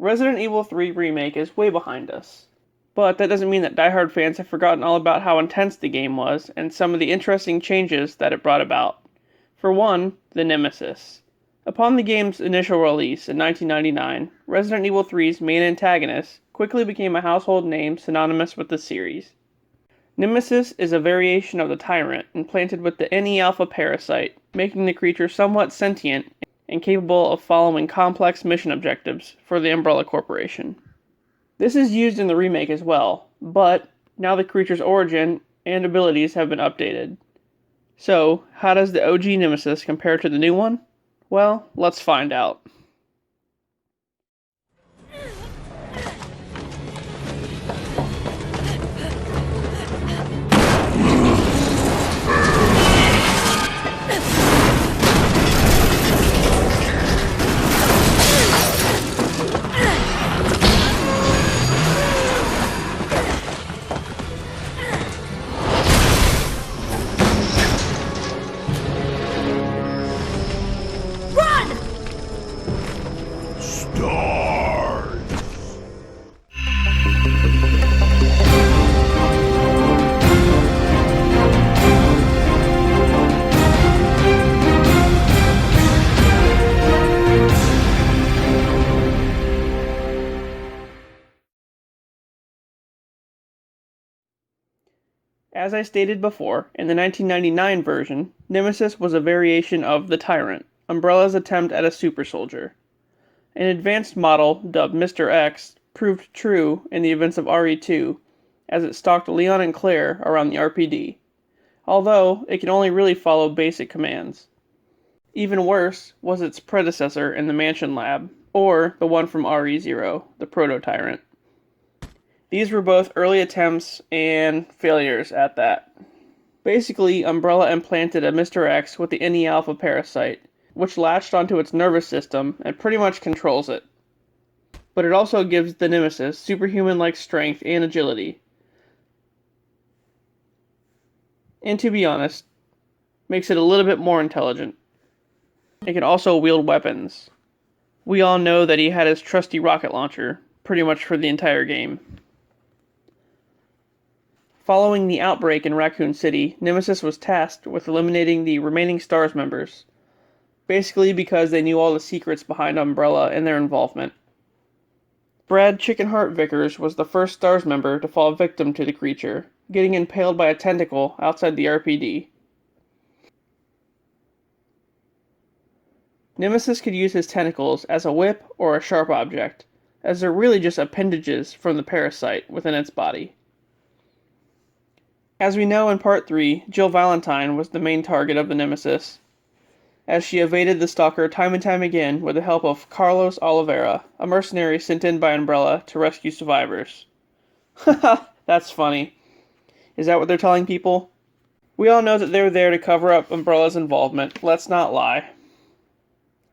Resident Evil 3 Remake is way behind us. But that doesn't mean that diehard fans have forgotten all about how intense the game was and some of the interesting changes that it brought about. For one, the Nemesis. Upon the game's initial release in 1999, Resident Evil 3's main antagonist quickly became a household name synonymous with the series. Nemesis is a variation of the Tyrant implanted with the NE-alpha parasite, making the creature somewhat sentient and capable of following complex mission objectives for the Umbrella Corporation. This is used in the remake as well, but now the creature's origin and abilities have been updated. So, how does the OG Nemesis compare to the new one? Well, let's find out. As I stated before, in the 1999 version, Nemesis was a variation of the Tyrant, Umbrella's attempt at a super soldier. An advanced model, dubbed Mr. X, proved true in the events of RE2, as it stalked Leon and Claire around the RPD, although it can only really follow basic commands. Even worse was its predecessor in the Mansion Lab, or the one from RE0, the Proto-Tyrant. These were both early attempts and failures at that. Basically, Umbrella implanted a Mr. X with the NE-alpha parasite, which latched onto its nervous system and pretty much controls it. But it also gives the Nemesis superhuman-like strength and agility. And to be honest, makes it a little bit more intelligent. It can also wield weapons. We all know that he had his trusty rocket launcher, pretty much for the entire game. Following the outbreak in Raccoon City, Nemesis was tasked with eliminating the remaining STARS members, basically because they knew all the secrets behind Umbrella and their involvement. Brad Chickenheart Vickers was the first STARS member to fall victim to the creature, getting impaled by a tentacle outside the RPD. Nemesis could use his tentacles as a whip or a sharp object, as they're really just appendages from the parasite within its body. As we know in Part 3, Jill Valentine was the main target of the Nemesis, as she evaded the stalker time and time again with the help of Carlos Oliveira, a mercenary sent in by Umbrella to rescue survivors. Haha, that's funny. Is that what they're telling people? We all know that they're there to cover up Umbrella's involvement, let's not lie.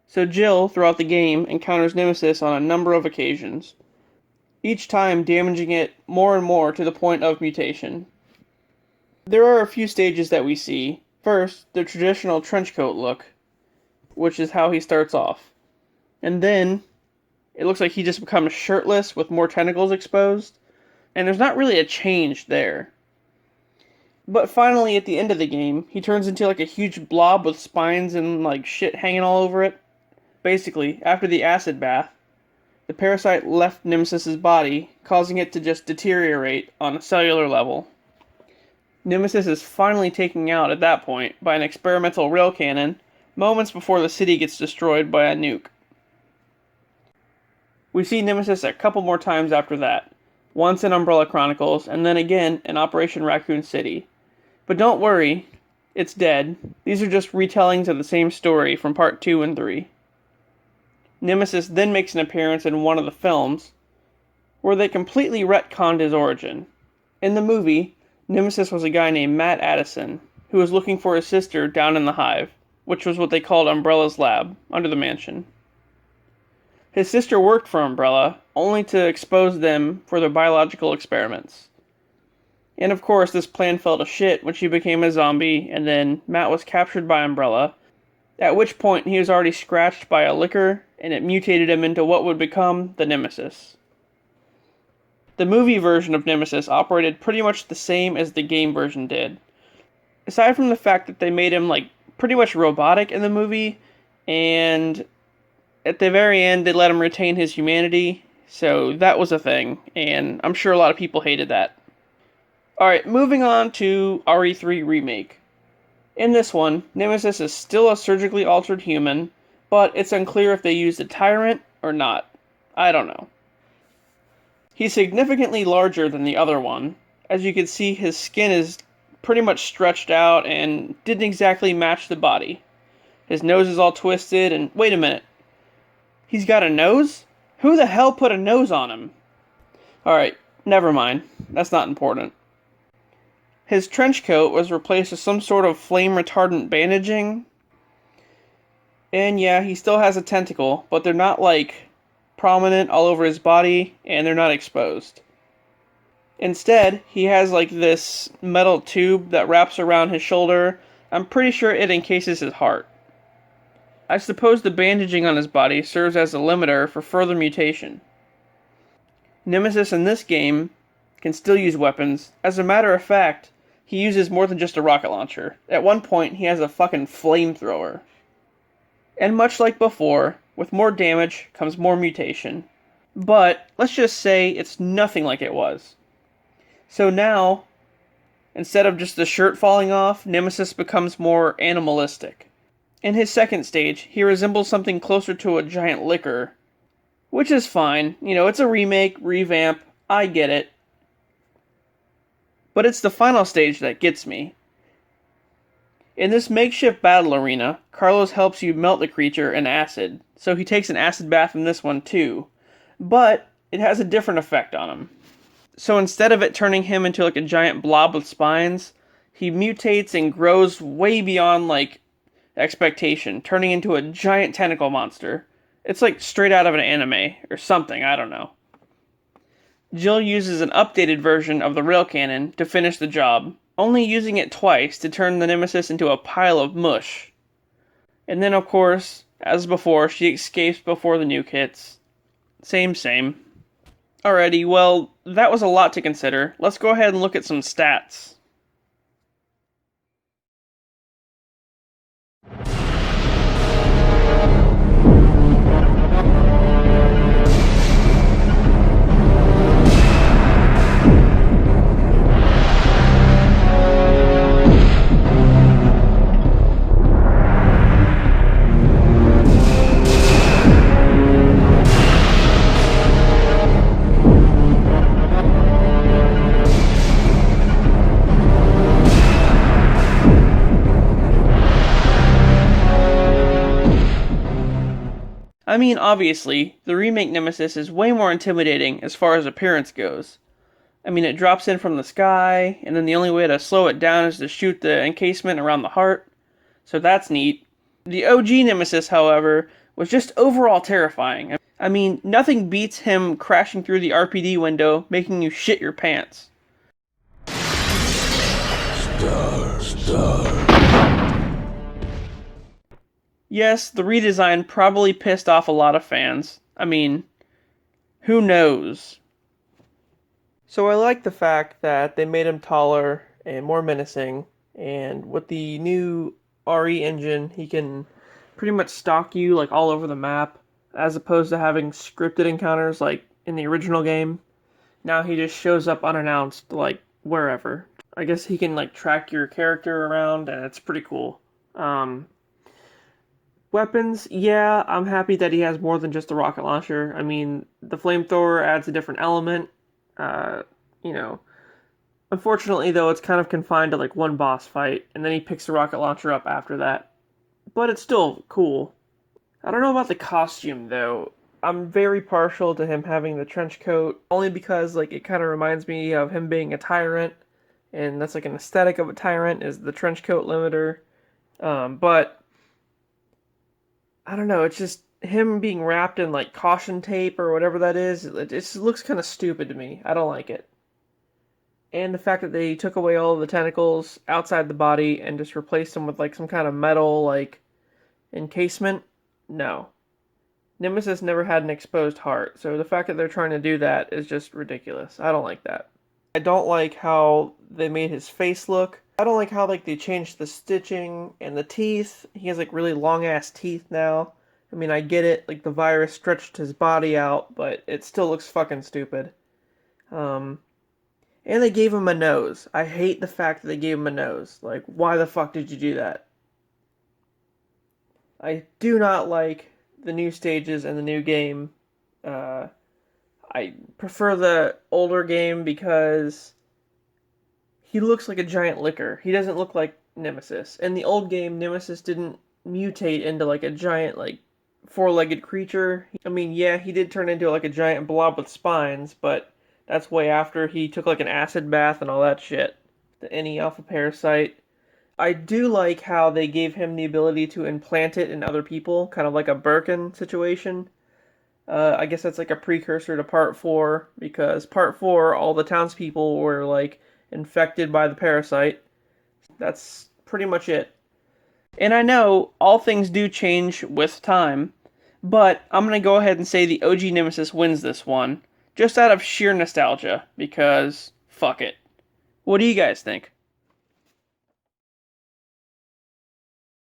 So Jill, throughout the game, encounters Nemesis on a number of occasions, each time damaging it more and more to the point of mutation. There are a few stages that we see. First, the traditional trenchcoat look, which is how he starts off. And then, it looks like he just becomes shirtless with more tentacles exposed, and there's not really a change there. But finally, at the end of the game, he turns into like a huge blob with spines and like shit hanging all over it. Basically, after the acid bath, the parasite left Nemesis's body, causing it to just deteriorate on a cellular level. Nemesis is finally taken out at that point by an experimental rail cannon, moments before the city gets destroyed by a nuke. We see Nemesis a couple more times after that, once in Umbrella Chronicles, and then again in Operation Raccoon City. But don't worry, it's dead. These are just retellings of the same story from Part 2 and 3. Nemesis then makes an appearance in one of the films, where they completely retconned his origin. In the movie, Nemesis was a guy named Matt Addison, who was looking for his sister down in the Hive, which was what they called Umbrella's lab, under the mansion. His sister worked for Umbrella, only to expose them for their biological experiments. And of course, this plan fell to shit when she became a zombie, and then Matt was captured by Umbrella, at which point he was already scratched by a liquor and it mutated him into what would become the Nemesis. The movie version of Nemesis operated pretty much the same as the game version did. Aside from the fact that they made him pretty much robotic in the movie, and at the very end they let him retain his humanity, so that was a thing, and I'm sure a lot of people hated that. Alright, moving on to Re3 Remake. In this one, Nemesis is still a surgically altered human, but it's unclear if they used a tyrant or not. I don't know. He's significantly larger than the other one. As you can see, his skin is pretty much stretched out and didn't exactly match the body. His nose is all twisted, and wait a minute. He's got a nose? Who the hell put a nose on him? Alright, never mind. That's not important. His trench coat was replaced with some sort of flame-retardant bandaging. And yeah, he still has a tentacle, but they're not, prominent all over his body, and they're not exposed. Instead, he has, this metal tube that wraps around his shoulder. I'm pretty sure it encases his heart. I suppose the bandaging on his body serves as a limiter for further mutation. Nemesis in this game can still use weapons. As a matter of fact, he uses more than just a rocket launcher. At one point, he has a fucking flamethrower. And much like before, with more damage comes more mutation. But, let's just say it's nothing like it was. So now, instead of just the shirt falling off, Nemesis becomes more animalistic. In his second stage, he resembles something closer to a giant licker. Which is fine. It's a remake, revamp, I get it. But it's the final stage that gets me. In this makeshift battle arena, Carlos helps you melt the creature in acid, so he takes an acid bath in this one too. But it has a different effect on him. So instead of it turning him into a giant blob with spines, he mutates and grows way beyond expectation, turning into a giant tentacle monster. It's straight out of an anime, or something, I don't know. Jill uses an updated version of the rail cannon to finish the job, only using it twice to turn the Nemesis into a pile of mush. And then, of course, as before, she escapes before the nuke hits. Same. Alrighty, well, that was a lot to consider. Let's go ahead and look at some stats. I mean, obviously, the remake Nemesis is way more intimidating as far as appearance goes. I mean, it drops in from the sky, and then the only way to slow it down is to shoot the encasement around the heart. So that's neat. The OG Nemesis, however, was just overall terrifying. I mean, nothing beats him crashing through the RPD window, making you shit your pants. Star. Yes, the redesign probably pissed off a lot of fans. I mean, who knows? So I like the fact that they made him taller and more menacing, and with the new RE engine, he can pretty much stalk you all over the map, as opposed to having scripted encounters like in the original game. Now he just shows up unannounced, wherever. I guess he can track your character around, and it's pretty cool. Weapons, yeah, I'm happy that he has more than just a rocket launcher. I mean, the flamethrower adds a different element. Unfortunately, though, it's kind of confined to one boss fight, and then he picks the rocket launcher up after that. But it's still cool. I don't know about the costume, though. I'm very partial to him having the trench coat, only because it kind of reminds me of him being a tyrant, and that's an aesthetic of a tyrant, is the trench coat limiter. But I don't know, it's just him being wrapped in caution tape or whatever that is. It just looks kind of stupid to me. I don't like it. And the fact that they took away all of the tentacles outside the body and just replaced them with some kind of metal encasement, no. Nemesis never had an exposed heart, so the fact that they're trying to do that is just ridiculous. I don't like that. I don't like how they made his face look. I don't like how like they changed the stitching and the teeth. He has like really long ass teeth now. I mean, I get it, like the virus stretched his body out, but it still looks fucking stupid. Um, and they gave him a nose. I hate the fact that they gave him a nose. Like, why the fuck did you do that? I do not like the new stages and the new game. Uh, I prefer the older game because he looks like a giant licker. He doesn't look like Nemesis. In the old game, Nemesis didn't mutate into like a giant like four-legged creature. I mean, yeah, he did turn into like a giant blob with spines, but that's way after he took like an acid bath and all that shit. The any alpha parasite. I do like how they gave him the ability to implant it in other people, kind of like a Birkin situation. I guess that's like a precursor to part 4, because part 4, all the townspeople were like infected by the parasite. That's pretty much it. And I know all things do change with time, but I'm going to go ahead and say the OG Nemesis wins this one, just out of sheer nostalgia, because fuck it. What do you guys think?